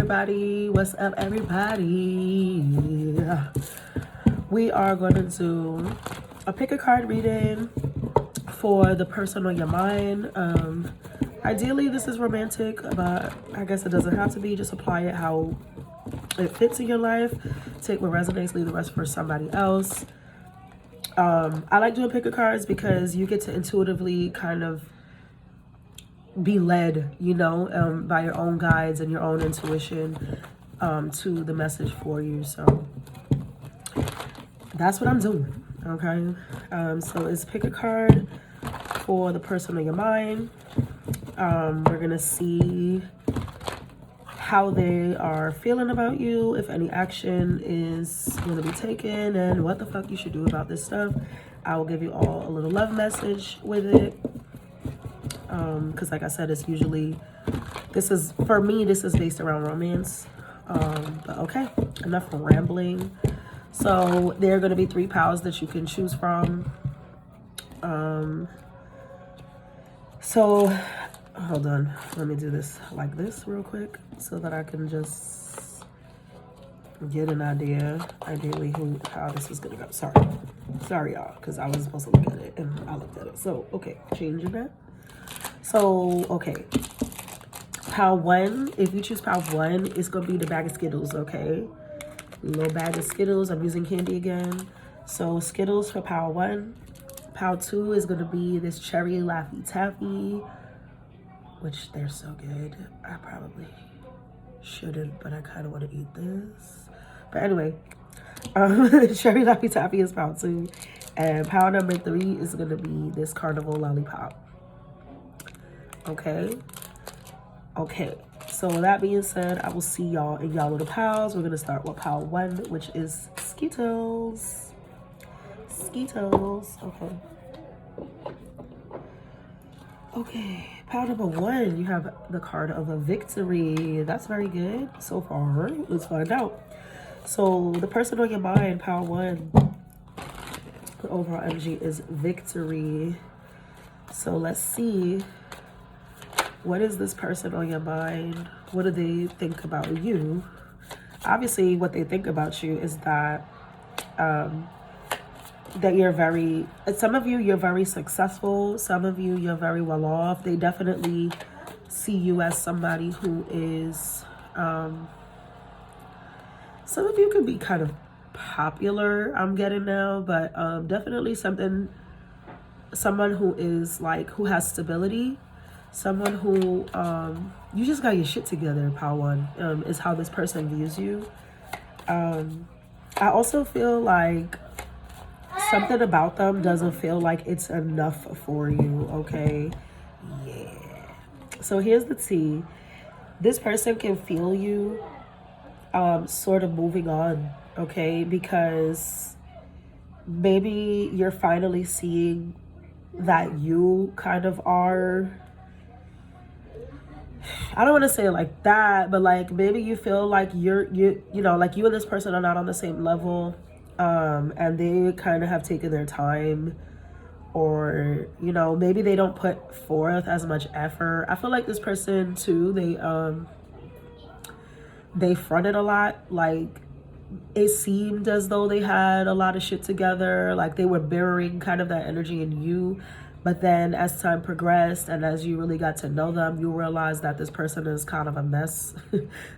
Everybody, what's up, everybody? We are going to do a pick a card reading for the person on your mind. Ideally, this is romantic, but I guess it doesn't have to be. Just apply it how it fits in your life. Take what resonates, leave the rest for somebody else. I like doing pick a cards because you get to intuitively kind of be led, by your own guides and your own intuition to the message for you. So that's what I'm doing, okay? So it's pick a card for the person on your mind. We're going to see how they are feeling about you, if any action is going to be taken, and what the fuck you should do about this stuff. I will give you all a little love message with it. Because like I said, it's usually, this is based around romance. But okay, enough rambling. So there are going to be 3 piles that you can choose from. So hold on, let me do this like this real quick so that I can just get an idea, ideally, how this is going to go. Sorry y'all, because I was supposed to look at it and I looked at it. So okay, changing that. So, okay, pile 1, if you choose pile 1, it's going to be the bag of Skittles, okay? Little bag of Skittles. I'm using candy again. So, Skittles for pile 1. Pile 2 is going to be this cherry Laffy Taffy, which they're so good. I probably shouldn't, but I kind of want to eat this. But anyway, cherry Laffy Taffy is pile 2. And pile number 3 is going to be this carnival lollipop. Okay, so that being said, I will see y'all in y'all little piles. We're gonna start with pile 1, which is Skittles. Okay, pile number 1, you have the card of a victory. That's very good so far. Let's find out. So the person on your mind, pile 1, the overall energy is victory. So let's see. What is this person on your mind? What do they think about you? Obviously, what they think about you is that that you're very, some of you, you're very successful. Some of you, you're very well off. They definitely see you as somebody who is, some of you could be kind of popular, I'm getting now, but definitely someone who is like, who has stability. Someone who, you just got your shit together, pile 1, is how this person views you. I also feel like something about them doesn't feel like it's enough for you, okay? Yeah. So here's the tea. This person can feel you sort of moving on, okay? Because maybe you're finally seeing that you kind of are, I don't want to say it like that, but like maybe you feel like you know, like you and this person are not on the same level, and they kind of have taken their time, or maybe they don't put forth as much effort. I feel like this person too, they fronted a lot. Like it seemed as though they had a lot of shit together, like they were mirroring kind of that energy in you. But then as time progressed and as you really got to know them, you realize that this person is kind of a mess.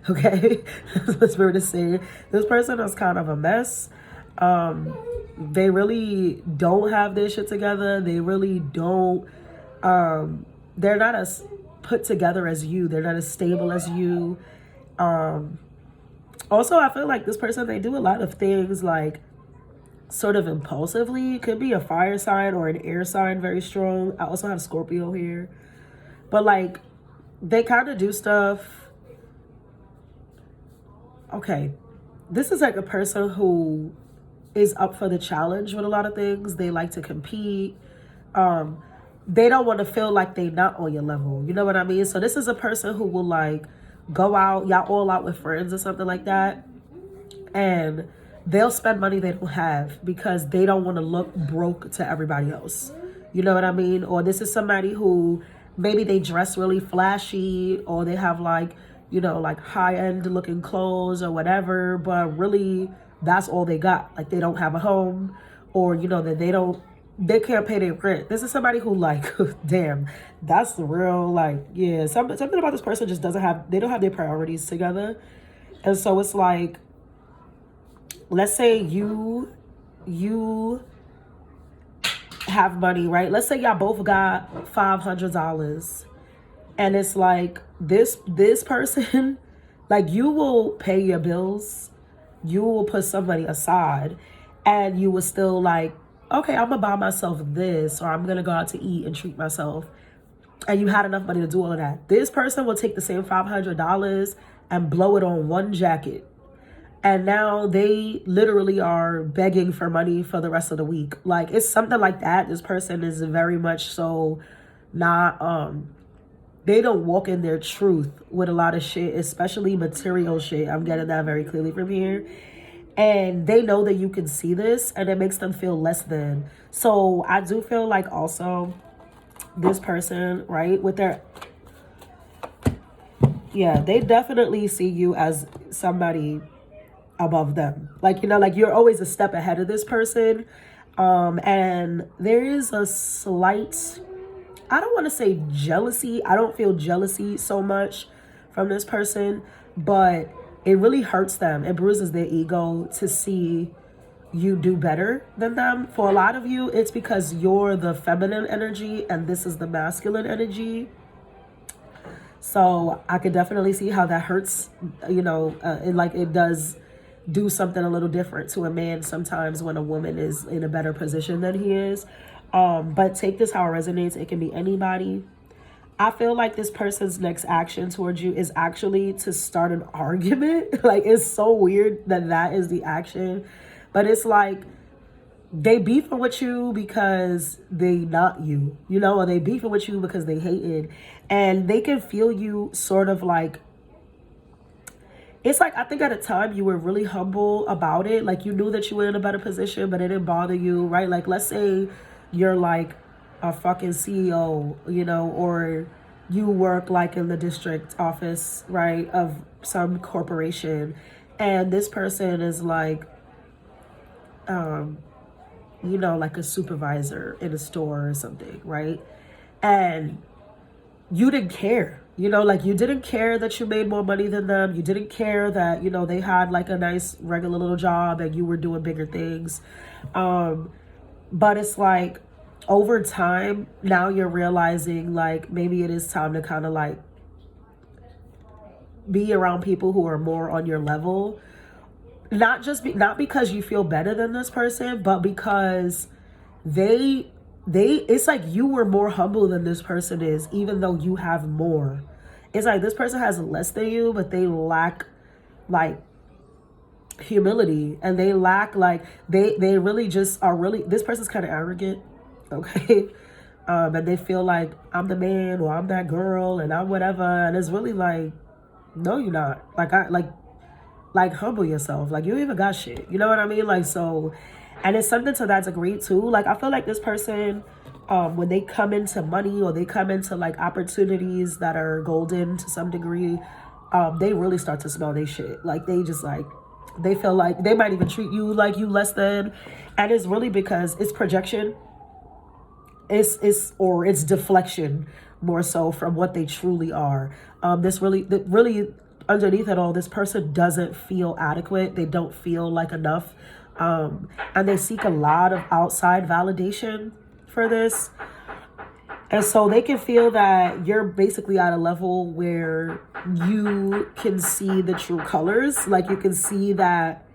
Okay? That's what Spirit is saying. This person is kind of a mess. They really don't have their shit together. They really don't, they're not as put together as you. They're not as stable as you. Also, I feel like this person, they do a lot of things like sort of impulsively. It could be a fire sign or an air sign, very strong. I also have Scorpio here. But like, they kind of do stuff. Okay, this is like a person who is up for the challenge with a lot of things. They like to compete. They don't want to feel like they're not on your level. You know what I mean? So this is a person who will like go out, y'all all out with friends or something like that, and they'll spend money they don't have because they don't want to look broke to everybody else. You know what I mean? Or this is somebody who maybe they dress really flashy, or they have like, you know, like high-end looking clothes or whatever, but really that's all they got. Like they don't have a home, or you know that they can't pay their rent. This is somebody who like damn, that's the real like, yeah, something about this person just they don't have their priorities together. And so it's like, let's say you have money, right? Let's say y'all both got $500, and it's like this person like, you will pay your bills, you will put some money aside, and you will still like, okay, I'm gonna buy myself this, or I'm gonna go out to eat and treat myself, and you had enough money to do all of that. This person will take the same $500 and blow it on one jacket, and now they literally are begging for money for the rest of the week. Like, it's something like that. This person is very much so not, they don't walk in their truth with a lot of shit, especially material shit. I'm getting that very clearly from here. And they know that you can see this, and it makes them feel less than. So I do feel like also this person, right, with their, yeah, they definitely see you as somebody above them. Like, you know, like you're always a step ahead of this person. And there is a slight, I don't want to say jealousy. I don't feel jealousy so much from this person, but it really hurts them. It bruises their ego to see you do better than them. For a lot of you, it's because you're the feminine energy and this is the masculine energy. So I could definitely see how that hurts, you know, it does do something a little different to a man sometimes when a woman is in a better position than he is. But take this how it resonates. It can be anybody. I feel like this person's next action towards you is actually to start an argument. Like, it's so weird that is the action. But it's like, they beefing with you because they not you, you know, or they beefing with you because they hated. And they can feel you sort of like, it's like, I think at a time you were really humble about it. Like, you knew that you were in a better position, but it didn't bother you, right? Like, let's say you're like a fucking CEO, you know, or you work like in the district office, right, of some corporation. And this person is like, you know, like a supervisor in a store or something, right? And you didn't care, you know, like you didn't care that you made more money than them. You didn't care that, you know, they had like a nice regular little job and you were doing bigger things. But it's like, over time, now you're realizing like maybe it is time to kind of like be around people who are more on your level. Not because you feel better than this person, but because they it's like you were more humble than this person is, even though you have more. It's like this person has less than you, but they lack like humility, and they lack like they really just are really, this person's kind of arrogant, okay? And they feel like I'm the man, or I'm that girl, and I'm whatever, and it's really like, no, you're not. Like humble yourself. Like, you don't even got shit. You know what I mean? Like, so, and it's something to that degree too. Like, I feel like this person, when they come into money, or they come into like opportunities that are golden to some degree, they really start to smell their shit. Like, they just like, they feel like they might even treat you like you less than. And it's really because it's projection. It's deflection more so from what they truly are. This really underneath it all, this person doesn't feel adequate. They don't feel like enough. And they seek a lot of outside validation for this. And so they can feel that you're basically at a level where you can see the true colors. Like, you can see that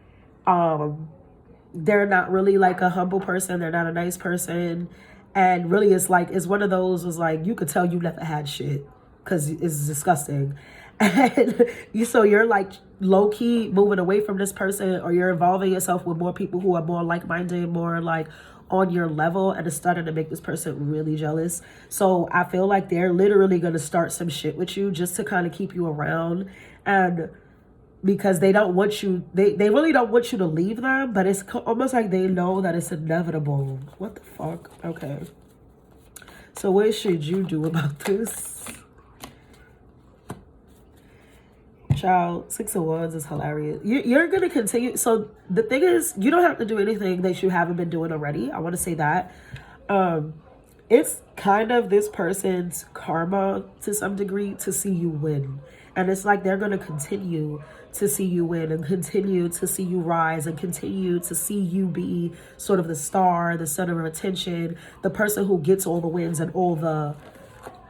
they're not really like a humble person. They're not a nice person. And really, it's like, it's one of those was like, you could tell you never had shit because it's disgusting. And so you're like low-key moving away from this person, or you're involving yourself with more people who are more like-minded, more like on your level, and it's starting to make this person really jealous. So I feel like they're literally going to start some shit with you just to kind of keep you around. And because they don't want you, they really don't want you to leave them, but it's almost like they know that it's inevitable. What the fuck? Okay. So what should you do about this? Child, Six of Wands is hilarious. You're going to continue. So the thing is, you don't have to do anything that you haven't been doing already. I want to say that. It's kind of this person's karma to some degree to see you win. And it's like they're going to continue to see you win and continue to see you rise and continue to see you be sort of the star, the center of attention, the person who gets all the wins and all the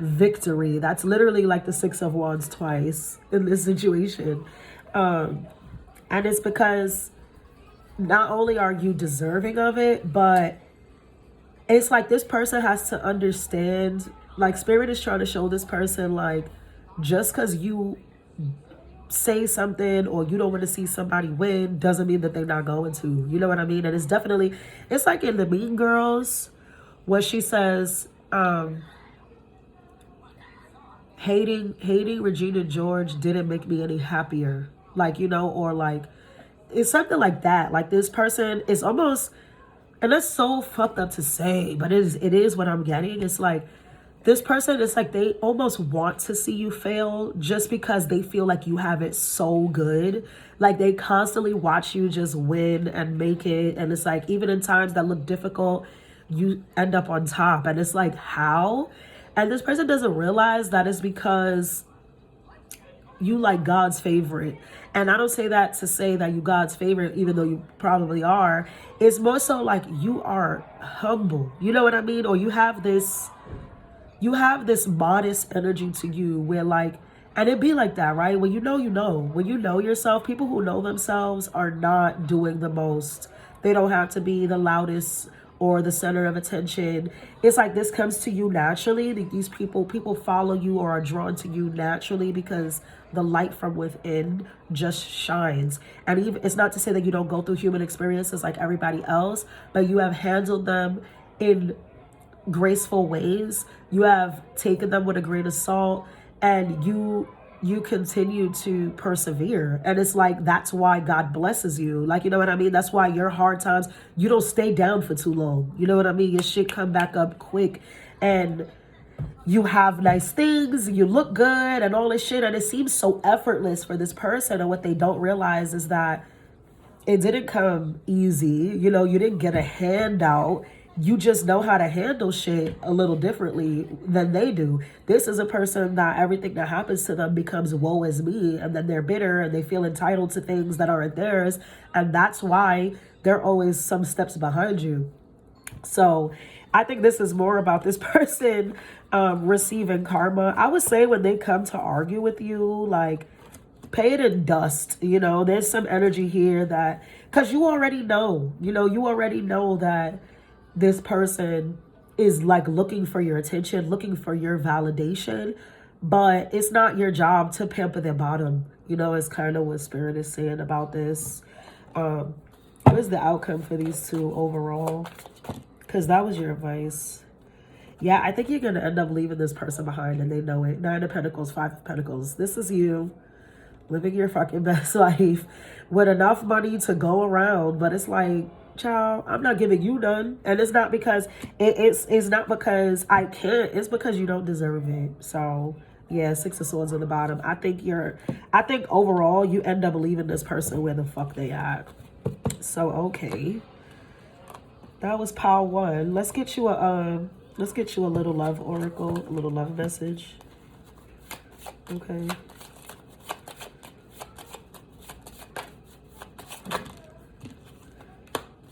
victory. That's literally like the Six of Wands twice in this situation. And it's because not only are you deserving of it, but it's like this person has to understand, like Spirit is trying to show this person, like, just because you say something or you don't want to see somebody win doesn't mean that they're not going to. You know what I mean? And it's definitely, it's like in the Mean Girls where she says, hating Regina George didn't make me any happier. Like, you know, or like, it's something like that. Like this person is almost, and that's so fucked up to say, but it is what I'm getting. It's like, this person, it's like they almost want to see you fail just because they feel like you have it so good. Like they constantly watch you just win and make it. And it's like, even in times that look difficult, you end up on top. And it's like, how? And this person doesn't realize that it's because you like God's favorite. And I don't say that to say that you God's favorite, even though you probably are. It's more so like you are humble. You know what I mean? Or you have this modest energy to you where like, and it be like that, right? When you know, when you know yourself, people who know themselves are not doing the most. They don't have to be the loudest or the center of attention. It's like this comes to you naturally. These people follow you or are drawn to you naturally because the light from within just shines. And even, it's not to say that you don't go through human experiences like everybody else, but you have handled them in graceful ways. You have taken them with a grain of salt, and you continue to persevere. And it's like, that's why God blesses you. Like, you know what I mean? That's why your hard times, you don't stay down for too long. You know what I mean? Your shit come back up quick, and you have nice things, you look good and all this shit. And it seems so effortless for this person. And what they don't realize is that it didn't come easy. You know, you didn't get a handout. You just know how to handle shit a little differently than they do. This is a person that everything that happens to them becomes woe is me. And then they're bitter and they feel entitled to things that aren't theirs. And that's why they're always some steps behind you. So I think this is more about this person receiving karma. I would say when they come to argue with you, like, pay it in dust. You know, there's some energy here that, because you already know, that this person is like looking for your attention, looking for your validation, but it's not your job to pamper their bottom. You know, it's kind of what Spirit is saying about this. What is the outcome for these two overall? Because that was your advice. Yeah, I think you're going to end up leaving this person behind, and they know it. 9 of Pentacles, 5 of Pentacles. This is you living your fucking best life with enough money to go around. But it's like, child, I'm not giving you none. And it's not because it's not because I can't. It's because you don't deserve it. So yeah, 6 of Swords on the bottom. I think overall you end up leaving this person where the fuck they at. So okay, that was pile 1. Let's get you a little love oracle, a little love message. Okay.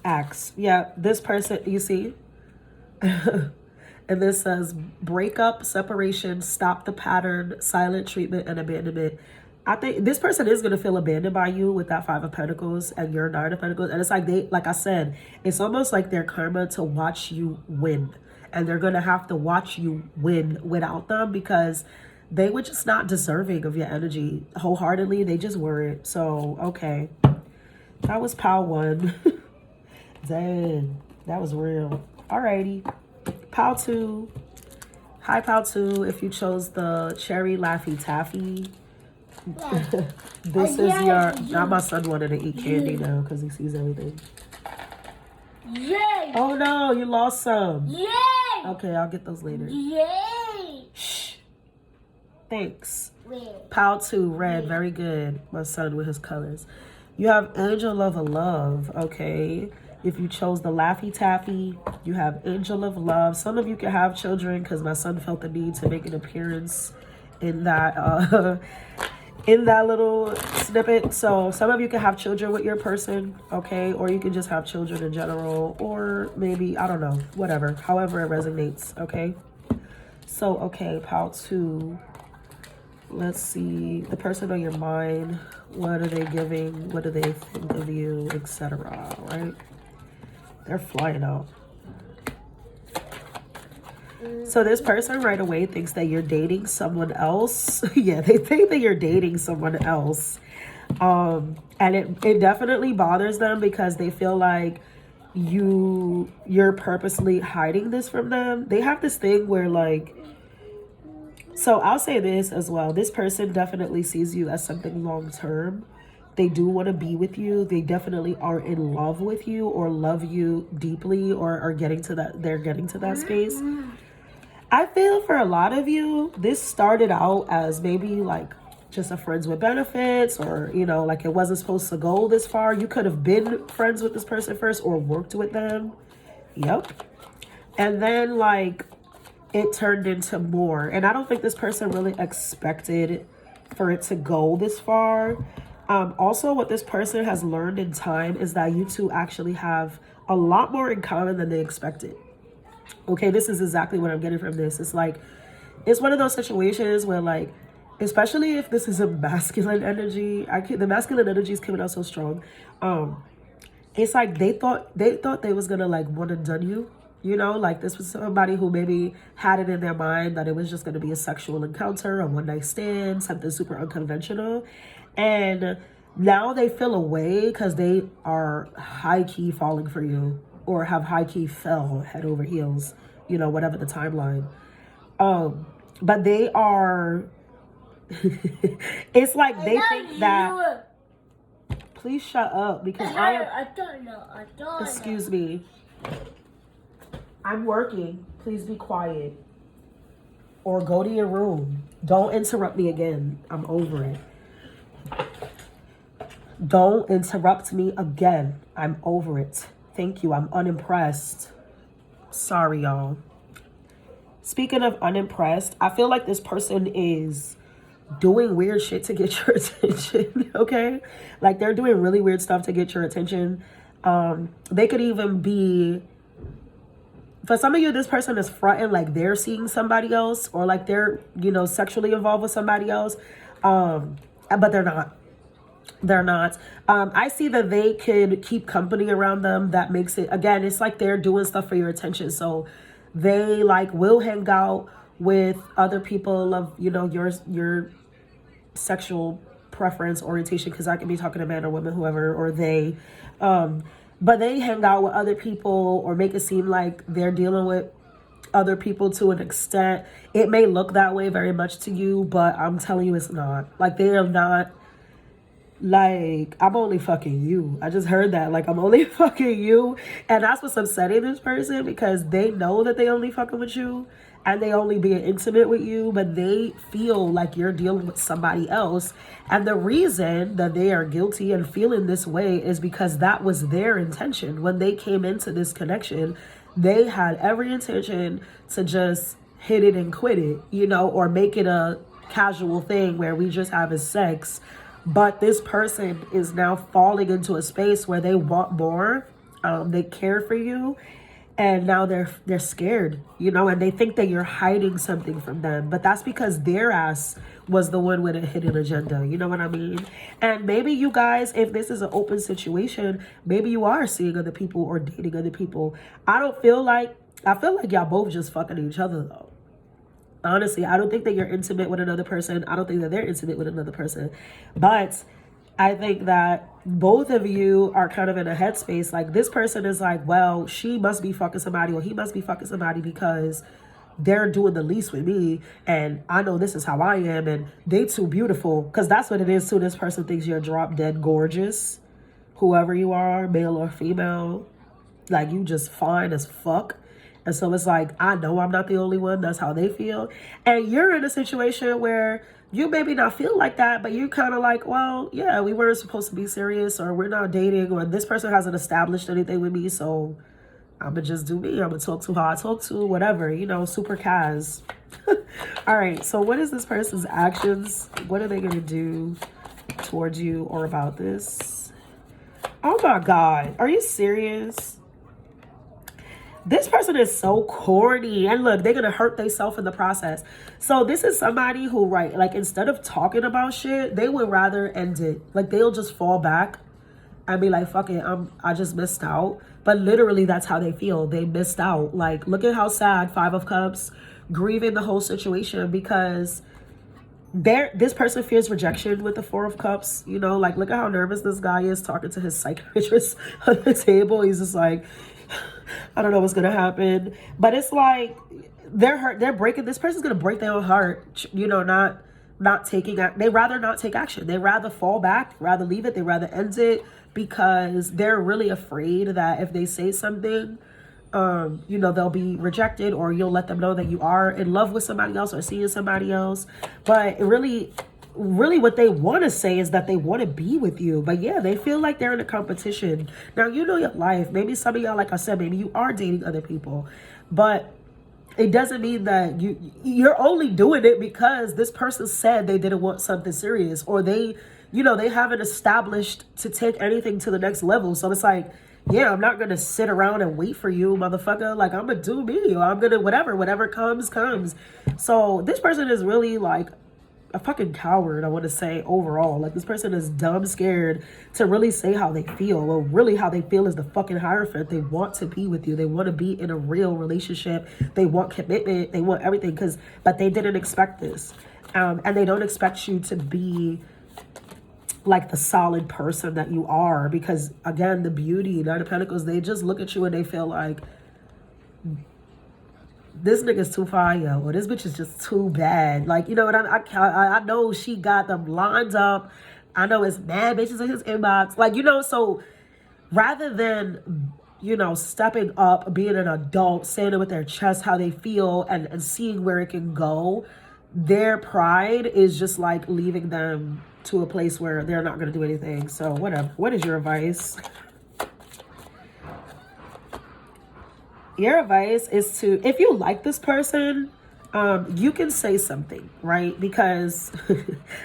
Acts. Yeah, this person, you see, and this says breakup, separation, stop the pattern, silent treatment, and abandonment. I think this person is going to feel abandoned by you with that 5 of Pentacles and your 9 of Pentacles. And it's like like I said, it's almost like their karma to watch you win. And they're going to have to watch you win without them because they were just not deserving of your energy wholeheartedly. They just weren't. So, okay. That was pile 1. Dang, that was real. Alrighty. Pile 2. Hi, pile 2. If you chose the Cherry Laffy Taffy, this is your... Now my son wanted to eat candy now because he sees everything. Yay! Oh no, you lost some. Yay! Okay, I'll get those later. Yay! Shh. Thanks. Pile 2, red. Very good. My son with his colors. You have Angel of Love, okay? If you chose the Laffy Taffy, you have Angel of Love. Some of you can have children because my son felt the need to make an appearance in that in that little snippet. So some of you can have children with your person, okay? Or you can just have children in general, or maybe, I don't know, whatever, however it resonates, okay? So, okay, pile 2. Let's see, the person on your mind, what are they giving? What do they think of you, etc., right? They're flying out. So this person right away thinks that you're dating someone else. Yeah, they think that you're dating someone else. And it definitely bothers them because they feel like you're purposely hiding this from them. They have this thing where like, so I'll say this as well. This person definitely sees you as something long term. They do want to be with you. They definitely are in love with you or love you deeply or are getting to that. They're getting to that space. I feel for a lot of you, this started out as maybe like just a friends with benefits, or, you know, like it wasn't supposed to go this far. You could have been friends with this person first or worked with them. Yep. And then like it turned into more. And I don't think this person really expected for it to go this far. Also, what this person has learned in time is that you two actually have a lot more in common than they expected. Okay, this is exactly what I'm getting from this. It's like, it's one of those situations where like, especially if this is a masculine energy, the masculine energy is coming out so strong. It's like they thought they was gonna like one and done you. You know, like this was somebody who maybe had it in their mind that it was just going to be a sexual encounter, a one-night stand, something super unconventional. And now they feel away because they are high-key falling for you or have high-key fell head over heels, you know, whatever the timeline. But they are, it's like they think that, please shut up because I don't know. Excuse me. I'm working. Please be quiet. Or go to your room. Don't interrupt me again. I'm over it. Don't interrupt me again. I'm over it. Thank you. I'm unimpressed. Sorry, y'all. Speaking of unimpressed, I feel like this person is doing weird shit to get your attention, okay? Like they're doing really weird stuff to get your attention. They could even be, for some of you, this person is fronting like they're seeing somebody else or like they're, you know, sexually involved with somebody else. But they're not. They're not. I see that they could keep company around them. That makes it, again, it's like they're doing stuff for your attention. So they like will hang out with other people of, you know, your sexual preference, orientation, because I can be talking to man or woman, whoever, or they. But they hang out with other people or make it seem like they're dealing with other people to an extent. It may look that way very much to you, but I'm telling you it's not. Like they are not like, I'm only fucking you. I just heard that. Like, I'm only fucking you. And that's what's upsetting this person because they know that they only fucking with you and they only being intimate with you, but they feel like you're dealing with somebody else. And the reason that they are guilty and feeling this way is because that was their intention. When they came into this connection, they had every intention to just hit it and quit it, you know, or make it a casual thing where we just having sex. But this person is now falling into a space where they want more. They care for you. And now they're scared, you know, and they think that you're hiding something from them. But that's because their ass was the one with a hidden agenda. You know what I mean? And maybe you guys, if this is an open situation, maybe you are seeing other people or dating other people. I feel like y'all both just fucking each other though. Honestly, I don't think that you're intimate with another person. I don't think that they're intimate with another person. But I think that both of you are kind of in a headspace. Like this person is like, well, she must be fucking somebody or he must be fucking somebody because they're doing the least with me. And I know this is how I am. And they too beautiful. Because that's what it is too. This person thinks you're drop dead gorgeous. Whoever you are, male or female. Like you just fine as fuck. And so it's like, I know I'm not the only one. That's how they feel. And you're in a situation where you maybe not feel like that, but you kind of like, well, yeah, we weren't supposed to be serious, or we're not dating, or this person hasn't established anything with me, so I'm gonna just do me. I'm gonna talk to how I talk to, whatever, you know, super Kaz. All right, so what is this person's actions? What are they gonna do towards you or about this? Oh my God, are you serious? This person is so corny, and look, they're gonna hurt themselves in the process. So this is somebody who, right, like instead of talking about shit, they would rather end it. Like they'll just fall back and be like, fuck it, I just missed out. But literally that's how they feel. They missed out. Like, look at how sad, 5 of Cups, grieving the whole situation, because this person fears rejection with the 4 of Cups. You know, like look at how nervous this guy is talking to his psychiatrist on the table. He's just like, I don't know what's gonna happen. But it's like they're hurt, they're breaking, this person's gonna break their own heart, you know, not taking act. They rather not take action. They rather fall back, rather leave it, they rather end it, because they're really afraid that if they say something, you know, they'll be rejected, or you'll let them know that you are in love with somebody else or seeing somebody else. But it really what they want to say is that they want to be with you. But yeah, they feel like they're in a competition. Now, you know your life. Maybe some of y'all, like I said, maybe you are dating other people, but it doesn't mean that you're only doing it because this person said they didn't want something serious, or they, you know, they haven't established to take anything to the next level. So it's like, yeah, I'm not gonna sit around and wait for you, motherfucker. Like, I'm gonna do me, or I'm gonna whatever comes. So this person is really like a fucking coward, I want to say, overall. Like, this person is dumb scared to really say how they feel. Well, really how they feel is the fucking Hierophant. They want to be with you. They want to be in a real relationship. They want commitment. They want everything, but they didn't expect this. And they don't expect you to be like the solid person that you are, because again, the beauty, 9 of Pentacles, they just look at you and they feel like, this nigga's too fire, or this bitch is just too bad. Like, you know what, I know she got them lined up. I know it's mad bitches in his inbox. Like, you know, so rather than, you know, stepping up, being an adult, saying it with their chest how they feel, and seeing where it can go, their pride is just like leaving them to a place where they're not going to do anything. So whatever. What is your advice? Your advice is to, if you like this person, you can say something, right? Because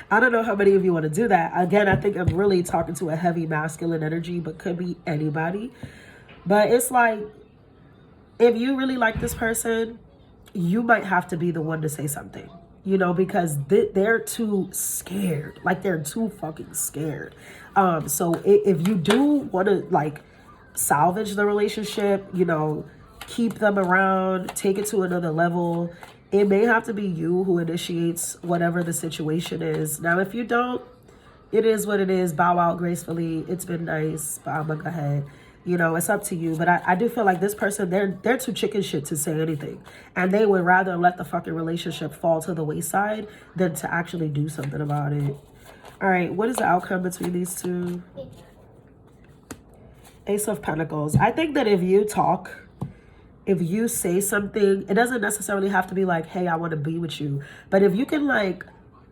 I don't know how many of you want to do that. Again, I think I'm really talking to a heavy masculine energy, but could be anybody. But it's like, if you really like this person, you might have to be the one to say something, you know, because they're too scared. Like, they're too fucking scared. So if you do want to like salvage the relationship, you know, keep them around, take it to another level, it may have to be you who initiates whatever the situation is. Now, if you don't, it is what it is. Bow out gracefully. It's been nice, but I'm gonna go ahead. You know, it's up to you. But I do feel like this person, they're too chicken shit to say anything. And they would rather let the fucking relationship fall to the wayside than to actually do something about it. All right, what is the outcome between these two? Ace of Pentacles. I think that if you talk, if you say something, it doesn't necessarily have to be like, hey, I want to be with you. But if you can like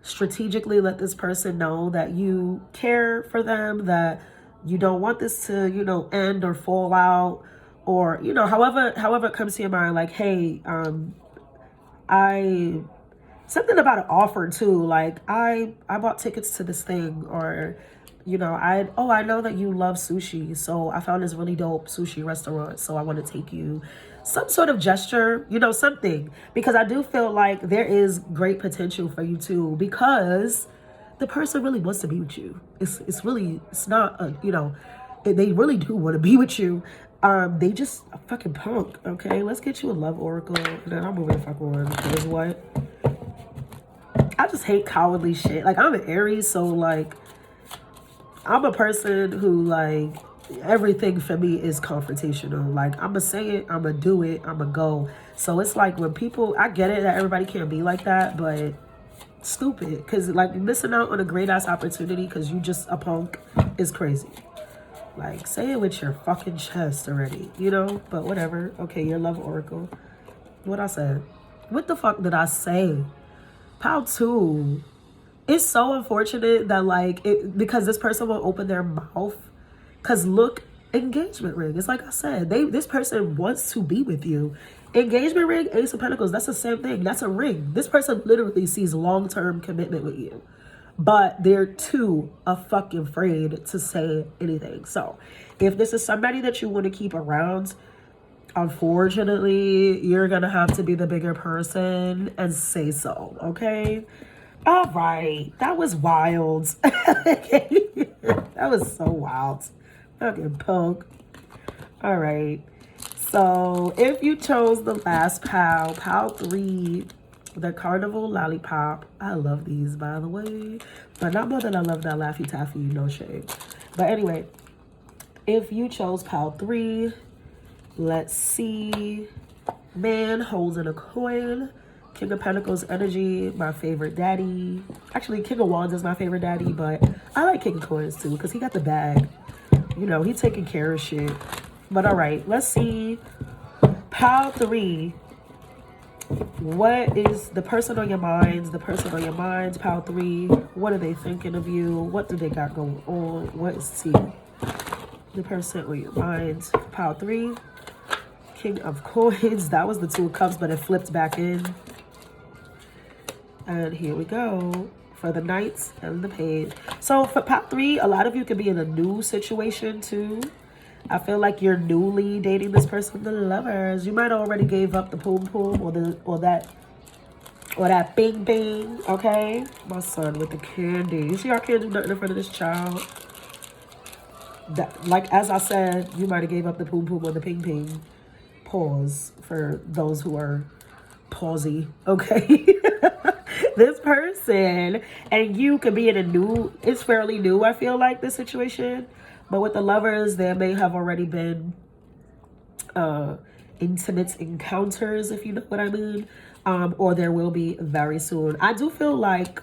strategically let this person know that you care for them, that you don't want this to, you know, end or fall out, or, you know, however it comes to your mind, like, hey, something about an offer too, like I bought tickets to this thing, or, you know, I know that you love sushi, so I found this really dope sushi restaurant, so I want to take you. Some sort of gesture, you know, something, because I do feel like there is great potential for you too, because the person really wants to be with you. It's not a, you know, they really do want to be with you. They just a fucking punk. Okay, let's get you a love oracle, and then I'm moving the fuck on, because what? I just hate cowardly shit. Like, I'm an Aries, so like, I'm a person who like, everything for me is confrontational. Like, I'm gonna say it, I'm gonna do it, I'm gonna go. So it's like, when people, I get it that everybody can't be like that, but stupid, because like, missing out on a great ass opportunity because you just a punk is crazy. Like, say it with your fucking chest already, you know? But whatever. Okay, your love oracle. What I said? What the fuck did I say? Pow 2. it's so unfortunate that like because this person will open their mouth. Because look, engagement ring. It's like I said, this person wants to be with you. Engagement ring, Ace of Pentacles, that's the same thing. That's a ring. This person literally sees long-term commitment with you. But they're too fucking afraid to say anything. So if this is somebody that you want to keep around, unfortunately, you're going to have to be the bigger person and say so, okay? All right. That was wild. That was so wild. Fucking punk. All right. So if you chose the last pile 3, the Carnival Lollipop. I love these, by the way. But not more than I love that Laffy Taffy, no shade. But anyway, if you chose pile 3, let's see. Man holding a coin. King of Pentacles energy, my favorite daddy. Actually, King of Wands is my favorite daddy, but I like King of Coins too because he got the bag. You know, he's taking care of shit. But all right, let's see. Pile 3. What is the person on your minds? The person on your minds, pile 3. What are they thinking of you? What do they got going on? What is T? The person on your minds, pile 3. King of Coins. That was the 2 of Cups, but it flipped back in. And here we go for the Knights and the Page. So for pile 3, a lot of you could be in a new situation too. I feel like you're newly dating this person, the Lovers. You might already gave up the poom poom or that bing bing. Okay, my son with the candy. You see, I can't do nothing in front of this child. That, like as I said, you might have gave up the poom poom or the ping ping. Pause for those who are pausey. Okay. This person and you could be in a new, it's fairly new, I feel like, this situation. But with the Lovers, there may have already been intimate encounters, if you know what I mean. Or there will be very soon. I do feel like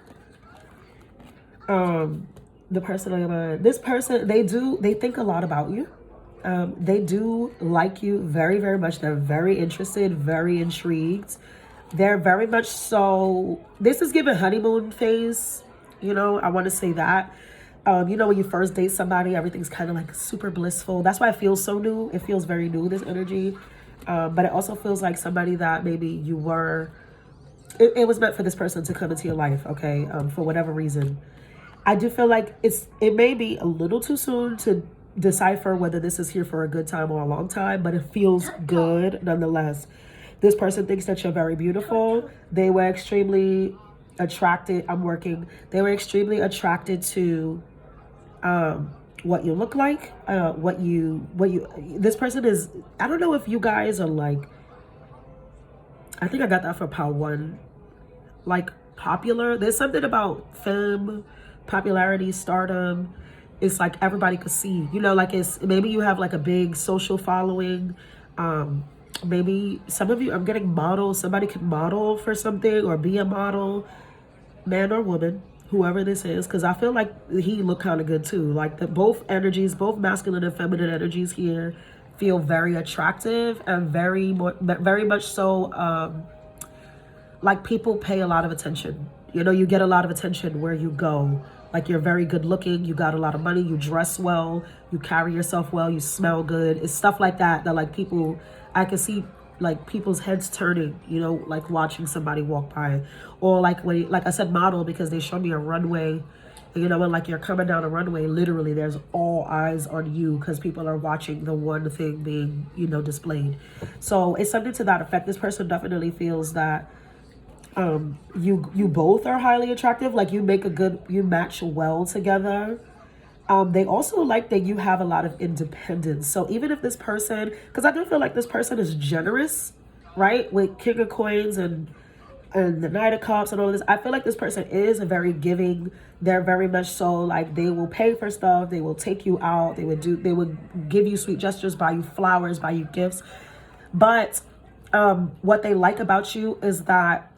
the person on your mind, this person, they think a lot about you. They do like you very, very much. They're very interested, very intrigued. They're very much so, this is given honeymoon phase, you know, I want to say that. You know, when you first date somebody, everything's kind of like super blissful. That's why it feels so new. It feels very new, this energy. But it also feels like somebody that maybe you were, it was meant for this person to come into your life, okay, for whatever reason. I do feel like it may be a little too soon to decipher whether this is here for a good time or a long time, but it feels good nonetheless. This person thinks that you're very beautiful. They were extremely attracted. They were extremely attracted to what you look like, this person is, I don't know if you guys are like, I think I got that for pile 1, like popular. There's something about fame, popularity, stardom. It's like everybody could see, you know, like it's, maybe you have like a big social following. Maybe some of you, I'm getting models. Somebody could model for something or be a model, man or woman, whoever this is, because I feel like he looked kind of good too. Like both energies, both masculine and feminine energies here feel very attractive and very much so like people pay a lot of attention. You know, you get a lot of attention where you go. Like you're very good looking, you got a lot of money, you dress well, you carry yourself well, you smell good. It's stuff like that like people, I can see like people's heads turning, you know, like watching somebody walk by. Or like when, like I said, model, because they show me a runway, you know, when like you're coming down a runway, literally there's all eyes on you because people are watching the one thing being, you know, displayed. So it's something to that effect. This person definitely feels that you both are highly attractive, like you match well together. They also like that you have a lot of independence. So even if this person, because I do feel like this person is generous, right? With King of Coins and the Knight of Cups and all this, I feel like this person is a very giving. They're very much so like they will pay for stuff. They will take you out. They would give you sweet gestures, buy you flowers, buy you gifts. But what they like about you is that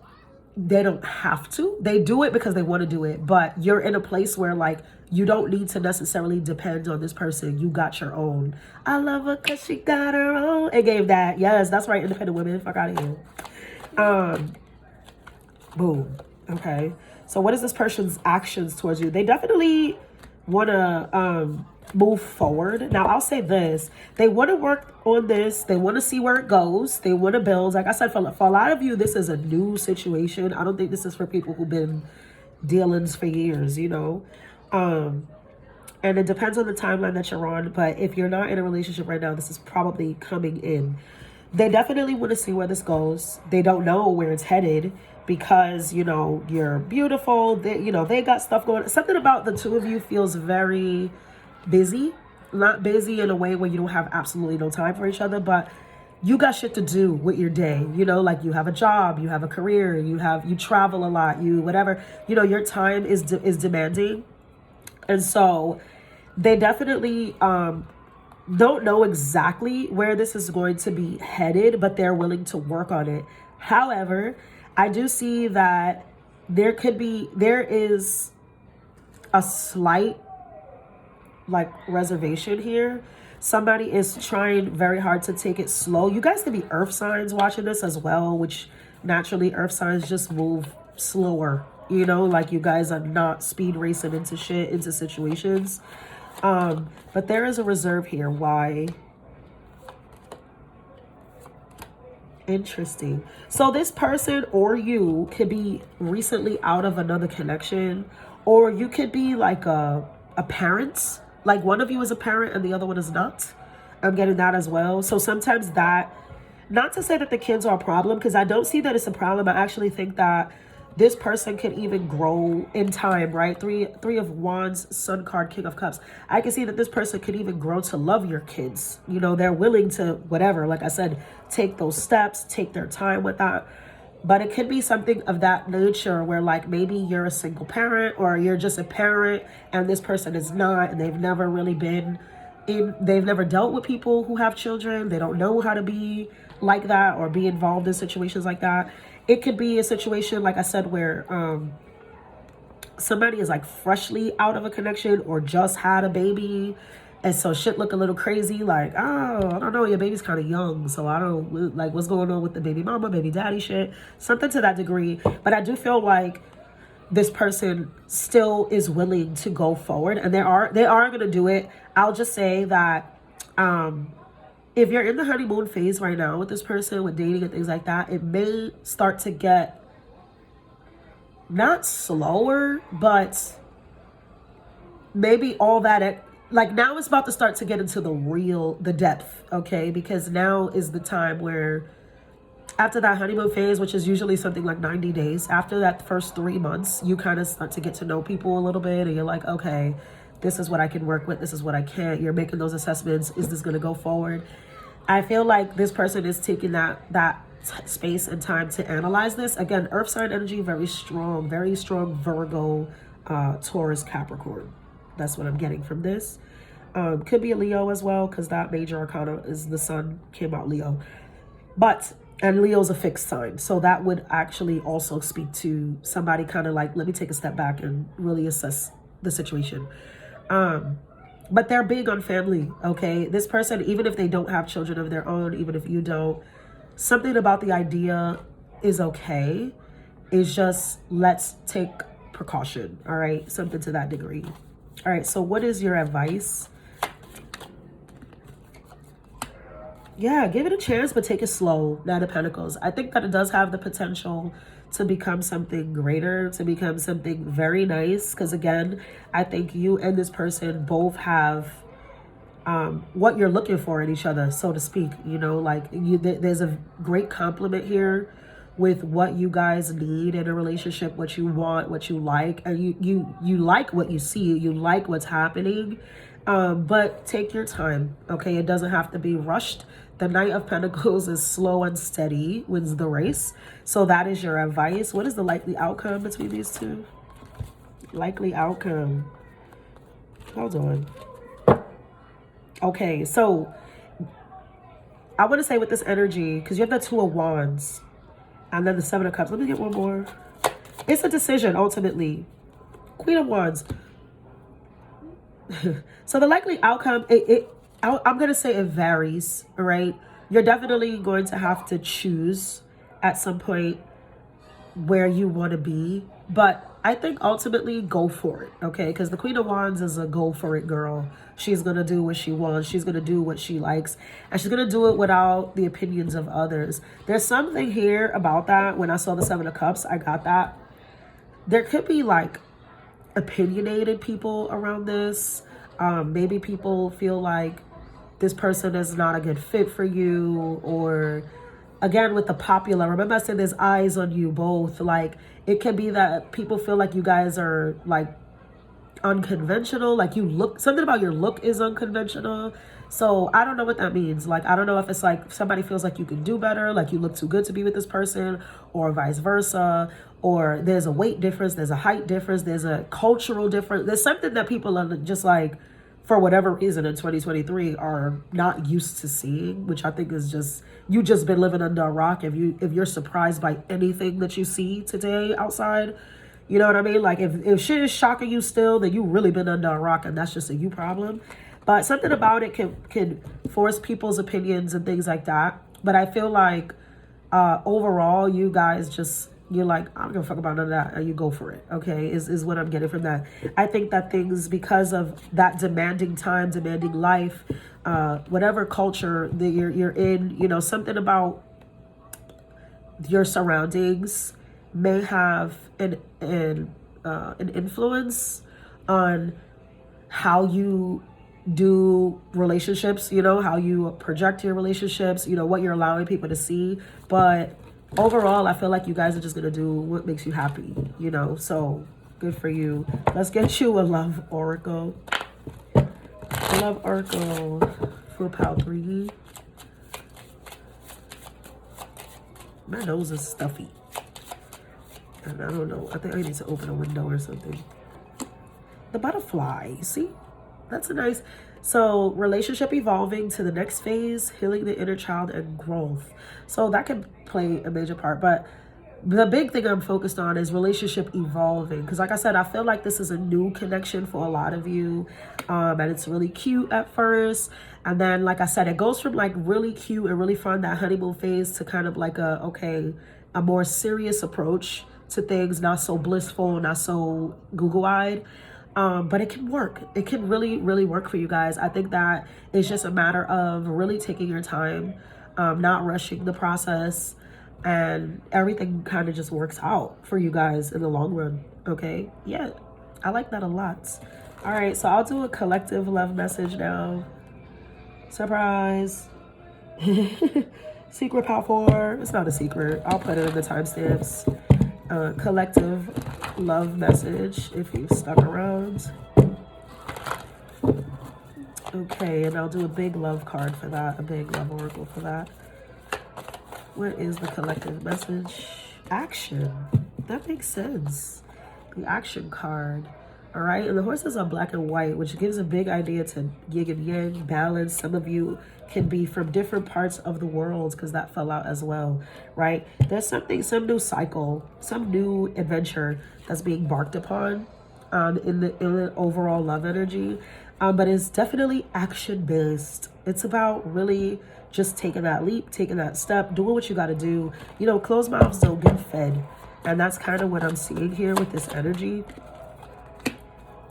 they don't have to. They do it because they want to do it. But you're in a place where like you don't need to necessarily depend on this person. You got your own. I love her because she got her own. It gave that. Yes, that's right. Independent women. Fuck out of here. Boom. Okay. So what is this person's actions towards you? They definitely want to move forward. Now, I'll say this. They want to work on this. They want to see where it goes. They want to build. Like I said, for a lot of you, this is a new situation. I don't think this is for people who've been dealings for years, you know. And it depends on the timeline that you're on. But if you're not in a relationship right now, this is probably coming in. They definitely want to see where this goes. They don't know where it's headed because, you know, you're beautiful. They, you know, they got stuff going. Something about the two of you feels very busy. Not busy in a way where you don't have absolutely no time for each other, but you got shit to do with your day. You know, like you have a job, you have a career, you travel a lot, you whatever. You know, your time is demanding. And so they definitely don't know exactly where this is going to be headed, but they're willing to work on it. However, I do see that there is a slight like reservation here. Somebody is trying very hard to take it slow. You guys could be earth signs watching this as well, which naturally earth signs just move slower. You know, like you guys are not speed racing into shit, into situations. But there is a reserve here. Why? Interesting. So this person or you could be recently out of another connection, or you could be like a parent. Like one of you is a parent and the other one is not. I'm getting that as well. So sometimes that, not to say that the kids are a problem, because I don't see that it's a problem. I actually think that this person can even grow in time, right? Three of Wands, Sun card, King of Cups. I can see that this person could even grow to love your kids. You know, they're willing to, whatever, like I said, take those steps, take their time with that. But it could be something of that nature where like maybe you're a single parent or you're just a parent and this person is not, and they've never really they've never dealt with people who have children. They don't know how to be like that or be involved in situations like that. It could be a situation, like I said, where somebody is like freshly out of a connection or just had a baby. And so shit look a little crazy, like, oh, I don't know, your baby's kind of young, so I don't, like, what's going on with the baby mama, baby daddy shit, something to that degree. But I do feel like this person still is willing to go forward, and they are going to do it. I'll just say that if you're in the honeymoon phase right now with this person, with dating and things like that, it may start to get not slower, but maybe all that, like now it's about to start to get into the depth, okay? Because now is the time where after that honeymoon phase, which is usually something like 90 days, after that first 3 months, you kind of start to get to know people a little bit, and you're like, okay, this is what I can work with, this is what I can't. You're making those assessments. Is this going to go forward? I feel like this person is taking that space and time to analyze this. Again, earth sign energy, very strong Virgo, Taurus, Capricorn. That's what I'm getting from this. Could be a Leo as well, because that major arcana is the sun came out Leo. And Leo's a fixed sign. So that would actually also speak to somebody kind of like, let me take a step back and really assess the situation. But they're big on family, okay? This person, even if they don't have children of their own, even if you don't, something about the idea is okay. It's just, let's take precaution, all right? Something to that degree. All right, so what is your advice? Yeah, give it a chance, but take it slow. Knight of Pentacles. I think that it does have the potential to become something greater, to become something very nice. Because again, I think you and this person both have what you're looking for in each other, so to speak. You know, like there's a great compliment here with what you guys need in a relationship, what you want, what you like, and you like what you see, you like what's happening, but take your time, okay? It doesn't have to be rushed. The Knight of Pentacles is slow and steady, wins the race. So that is your advice. What is the likely outcome between these two? Likely outcome. Hold on. Okay, so I want to say with this energy, because you have the Two of Wands and then the Seven of Cups. Let me get one more. It's a decision, ultimately. Queen of Wands. So the likely outcome, I'm going to say it varies, right? You're definitely going to have to choose at some point where you want to be. But I think ultimately go for it, okay? Because the Queen of Wands is a go for it girl. She's going to do what she wants. She's going to do what she likes. And she's going to do it without the opinions of others. There's something here about that. When I saw the Seven of Cups, I got that. There could be like opinionated people around this. Maybe people feel like this person is not a good fit for you, or again with the popular, remember I said there's eyes on you both. Like it can be that people feel like you guys are like unconventional, like you look, something about your look is unconventional. So I don't know what that means. Like I don't know if it's like somebody feels like you can do better, like you look too good to be with this person, or vice versa, or there's a weight difference, there's a height difference, there's a cultural difference, there's something that people are just like, for whatever reason in 2023 are not used to seeing, which I think is just, you just been living under a rock if you're surprised by anything that you see today outside. You know what I mean? Like if shit is shocking you still, then you really been under a rock, and that's just a you problem. But something about it can force people's opinions and things like that. But I feel like overall, you guys just, you're like, I don't give a fuck about none of that, and you go for it, okay, is what I'm getting from that. I think that things, because of that demanding time, demanding life, whatever culture that you're in, you know, something about your surroundings may have an influence on how you do relationships, you know, how you project your relationships, you know, what you're allowing people to see. But overall, I feel like you guys are just going to do what makes you happy, you know, so good for you. Let's get you a love oracle. Love oracle for pile 3. My nose is stuffy. And I don't know. I think I need to open a window or something. The butterfly, see? That's a nice, so relationship evolving to the next phase, healing the inner child and growth. So that can play a major part, but the big thing I'm focused on is relationship evolving. Because like I said, I feel like this is a new connection for a lot of you. And it's really cute at first. And then, like I said, it goes from like really cute and really fun, that honeymoon phase, to kind of like a more serious approach to things, not so blissful, not so Google-eyed. But it can work. It can really, really work for you guys. I think that it's just a matter of really taking your time, not rushing the process, and everything kind of just works out for you guys in the long run. Okay? Yeah, I like that a lot. All right, so I'll do a collective love message now. Surprise. Secret pile 4. It's not a secret. I'll put it in the timestamps. Collective love message if you've stuck around. Okay, and I'll do a big love card for that, a big love oracle for that. What is the collective message? Action. That makes sense. The action card. All right, and the horses are black and white, which gives a big idea to yin and yang, balance. Some of you can be from different parts of the world, because that fell out as well, right? There's something, some new cycle, some new adventure that's being embarked upon in the overall love energy. But it's definitely action-based. It's about really just taking that leap, taking that step, doing what you got to do. You know, closed mouths don't get fed. And that's kind of what I'm seeing here with this energy.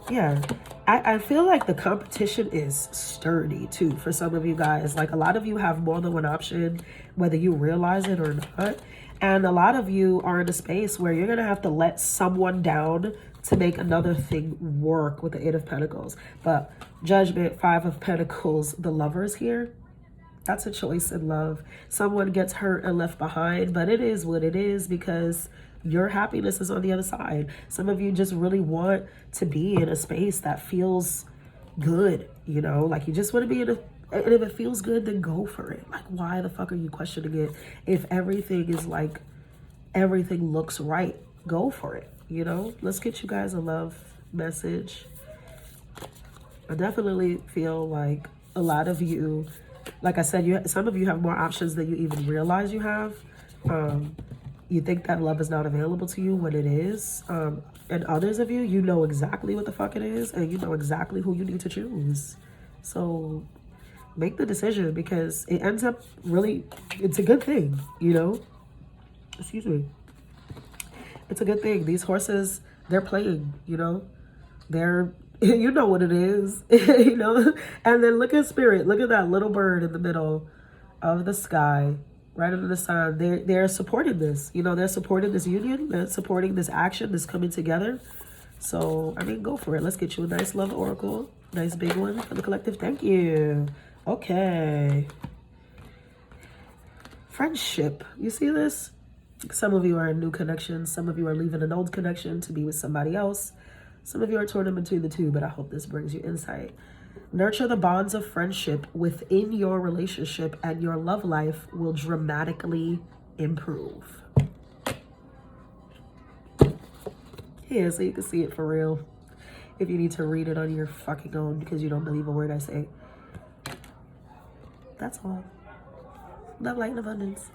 Yeah, I feel like the competition is sturdy too for some of you guys. Like a lot of you have more than one option, whether you realize it or not. And a lot of you are in a space where you're going to have to let someone down to make another thing work with the 8 of Pentacles. But Judgment, 5 of Pentacles, the Lovers here. That's a choice in love. Someone gets hurt and left behind, but it is what it is, because your happiness is on the other side. Some of you just really want to be in a space that feels good, you know, like you just want to be in a, and if it feels good, then go for it. Like, why the fuck are you questioning it? If everything is like, everything looks right, go for it, you know? Let's get you guys a love message. I definitely feel like a lot of you, like I said, some of you have more options than you even realize you have. You think that love is not available to you when it is. And others of you, you know exactly what the fuck it is, and you know exactly who you need to choose. So make the decision, because it ends up really, it's a good thing, you know? Excuse me. It's a good thing. These horses They're playing, you know? They're, you know what it is, you know? And then look at Spirit. Look at that little bird in the middle of the sky, right under the sun. They're supporting this, you know? They're supporting this union. They're supporting this action, this coming together. So, I mean, go for it. Let's get you a nice love oracle. Nice big one for the collective. Thank you. Okay. Friendship. You see this? Some of you are in new connections. Some of you are leaving an old connection to be with somebody else. Some of you are torn in between the two, but I hope this brings you insight. Nurture the bonds of friendship within your relationship, and your love life will dramatically improve. Yeah, so you can see it for real. If you need to read it on your fucking own because you don't believe a word I say. That's all. Love, light, and abundance.